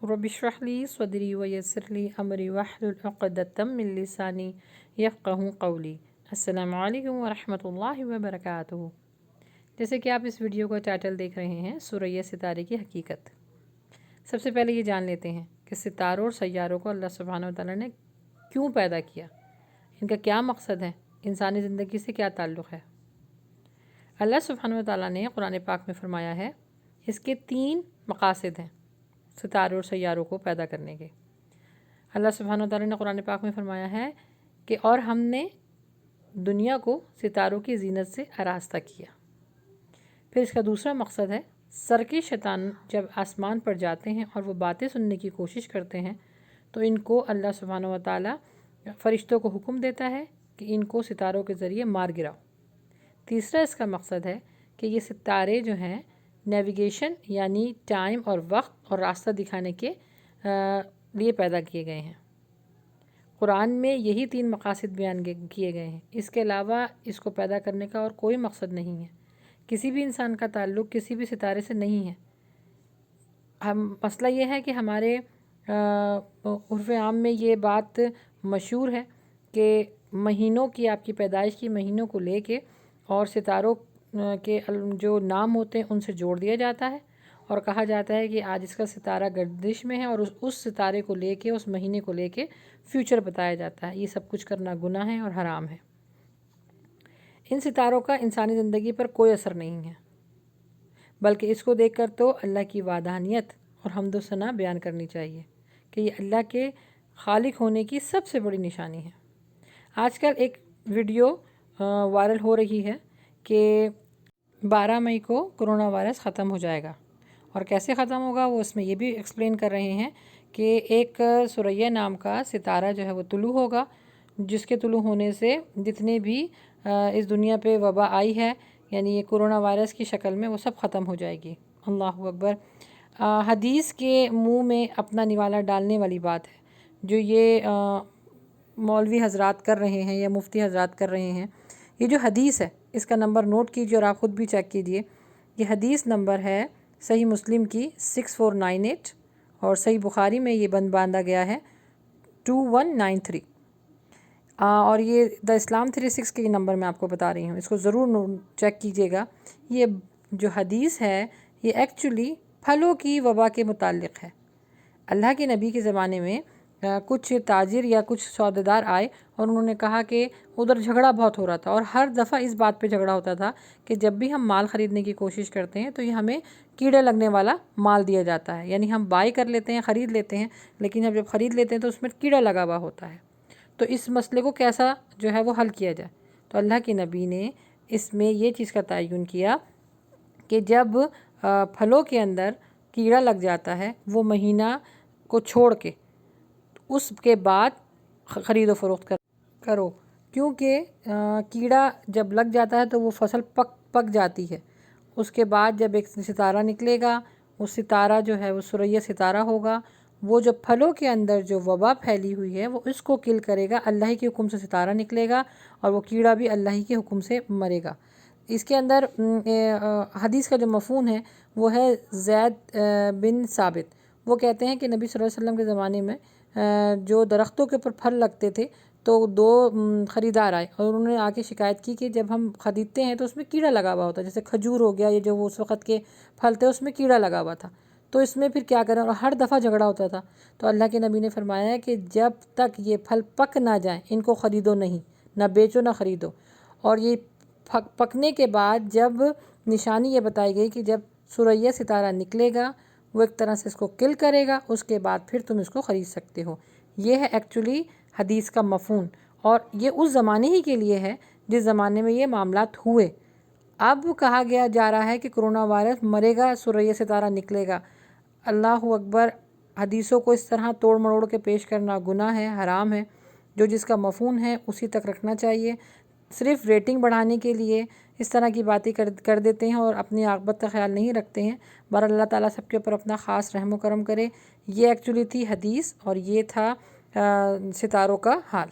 Rabbi इश्रह ली सदरी व यस्सिर ली अमरी वहलुल उक़दतम मिन लिसानी यफ़क़हू क़ौली। अस्सलामु अलैकुम व रहमतुल्लाहि व बरकातुहू। जैसे कि आप इस वीडियो का टाइटल देख रहे हैं, सुरैया सितारे की हकीकत। सबसे पहले ये जान लेते हैं कि सितारों और सैयारों को अल्लाह सुब्हानहू व तआला ने क्यों पैदा किया, इनका क्या मकसद है, इंसानी ज़िंदगी से क्या ताल्लुक़ है। अल्लाह सुब्हानहू व तआला ने कुरान पाक में फ़रमाया है, इसके 3 मकासद हैं सितारों और सैयारों को पैदा करने के। अल्लाह सुब्हानहू व तआला ने कुरान पाक में फ़रमाया है कि और हमने दुनिया को सितारों की ज़ीनत से आरास्ता किया। फिर इसका दूसरा मकसद है, सरकी शैतान जब आसमान पर जाते हैं और वो बातें सुनने की कोशिश करते हैं तो इनको अल्लाह सुब्हानहू व तआला फ़रिश्तों को हुक्म देता है कि इनको सितारों के ज़रिए मार गिराओ। तीसरा इसका मकसद है कि ये सितारे जो हैं नेविगेशन यानी टाइम और वक्त और रास्ता दिखाने के लिए पैदा किए गए हैं। कुरान में यही 3 मकासद बयान किए गए हैं। इसके अलावा इसको पैदा करने का और कोई मकसद नहीं है। किसी भी इंसान का ताल्लुक़ किसी भी सितारे से नहीं है। मसला ये है कि हमारे उर्फ़ आम में ये बात मशहूर है कि महीनों की, आपकी पैदाइश की महीनों को लेके और सितारों के जो नाम होते हैं उनसे जोड़ दिया जाता है और कहा जाता है कि आज इसका सितारा गर्दिश में है और उस सितारे को लेके, उस महीने को लेके फ्यूचर बताया जाता है। ये सब कुछ करना गुनाह है और हराम है। इन सितारों का इंसानी ज़िंदगी पर कोई असर नहीं है, बल्कि इसको देखकर तो अल्लाह की वादानियत और हम्द व सना बयान करनी चाहिए कि ये अल्लाह के खालिक होने की सबसे बड़ी निशानी है। आजकल एक वीडियो वायरल हो रही है कि 12 मई को कोरोना वायरस ख़त्म हो जाएगा और कैसे ख़त्म होगा वो इसमें ये भी एक्सप्लेन कर रहे हैं कि एक सुरैया नाम का सितारा जो है वो तुलू होगा, जिसके तुलू होने से जितने भी इस दुनिया पे वबा आई है यानी ये कोरोना वायरस की शक्ल में वो सब ख़त्म हो जाएगी। अल्लाहु अकबर। हदीस के मुंह में अपना निवाला डालने वाली बात है जो ये मौलवी हजरात कर रहे हैं या मुफ्ती हजरात कर रहे हैं। ये जो हदीस है इसका नंबर नोट कीजिए और आप ख़ुद भी चेक कीजिए। ये हदीस नंबर है सही मुस्लिम की 6498 और सही बुखारी में ये बंद बांधा गया है 2193। और ये द इस्लाम 36 के नंबर मैं आपको बता रही हूँ, इसको ज़रूर चेक कीजिएगा। ये जो हदीस है ये एक्चुअली फलों की वबा के मुताल्लिक़ है। अल्लाह के नबी के ज़माने में कुछ ताजिर या कुछ सौदेदार आए और उन्होंने कहा कि उधर झगड़ा बहुत हो रहा था और हर दफ़ा इस बात पे झगड़ा होता था कि जब भी हम माल ख़रीदने की कोशिश करते हैं तो ये हमें कीड़े लगने वाला माल दिया जाता है। यानी हम बाई कर लेते हैं, ख़रीद लेते हैं, लेकिन जब ख़रीद लेते हैं तो उसमें कीड़ा लगा हुआ होता है। तो इस मसले को कैसा जो है वो हल किया जाए, तो अल्लाह के नबी ने इसमें ये चीज़ का तयन किया कि जब फलों के अंदर कीड़ा लग जाता है वो महीना को छोड़ के उसके बाद ख़रीदो फ़रोख्त करो, क्योंकि कीड़ा जब लग जाता है तो वो फसल पक जाती है। उसके बाद जब एक सितारा निकलेगा, वो सितारा जो है वो सुरैया सितारा होगा। वो जो फलों के अंदर जो वबा फैली हुई है वो इसको किल करेगा। अल्लाह के हुक्म से सितारा निकलेगा और वो कीड़ा भी अल्लाह के हुक्म से मरेगा। इसके अंदर हदीस का जो मफ़हूम है वो है ज़ैद बिन साबित। वो कहते हैं कि नबी सल्लल्लाहु अलैहि वसल्लम के ज़माने में जो दरख्तों के ऊपर फल लगते थे तो 2 ख़रीदार आए और उन्होंने आके शिकायत की कि जब हम ख़रीदते हैं तो उसमें कीड़ा लगा हुआ होता है, जैसे खजूर हो गया, ये जो उस वक़्त के फल थे उसमें कीड़ा लगा हुआ था, तो इसमें फिर क्या करें। और हर दफ़ा झगड़ा होता था। तो अल्लाह के नबी ने फरमाया है कि जब तक ये फल पक ना जाए इनको ख़रीदो नहीं, ना बेचो ना ख़रीदो। और ये पकने के बाद जब निशानी ये बताई गई कि जब सुरैया सितारा निकलेगा वो एक तरह से इसको किल करेगा, उसके बाद फिर तुम इसको ख़रीद सकते हो। ये है एक्चुअली हदीस का मफ़हूम और ये उस ज़माने ही के लिए है जिस ज़माने में ये मामलात हुए। अब कहा गया जा रहा है कि कोरोना वायरस मरेगा, सुरैया सितारा निकलेगा। अल्लाहु अकबर। हदीसों को इस तरह तोड़ मरोड़ के पेश करना गुनाह है, हराम है। जो जिसका मफ़हूम है उसी तक रखना चाहिए। सिर्फ़ रेटिंग बढ़ाने के लिए इस तरह की बातें कर देते हैं और अपनी आक़िबत का ख्याल नहीं रखते हैं। बहरहाल अल्लाह ताला सबके ऊपर अपना ख़ास रहम व करम करे। ये एक्चुअली थी हदीस और ये था सितारों का हाल।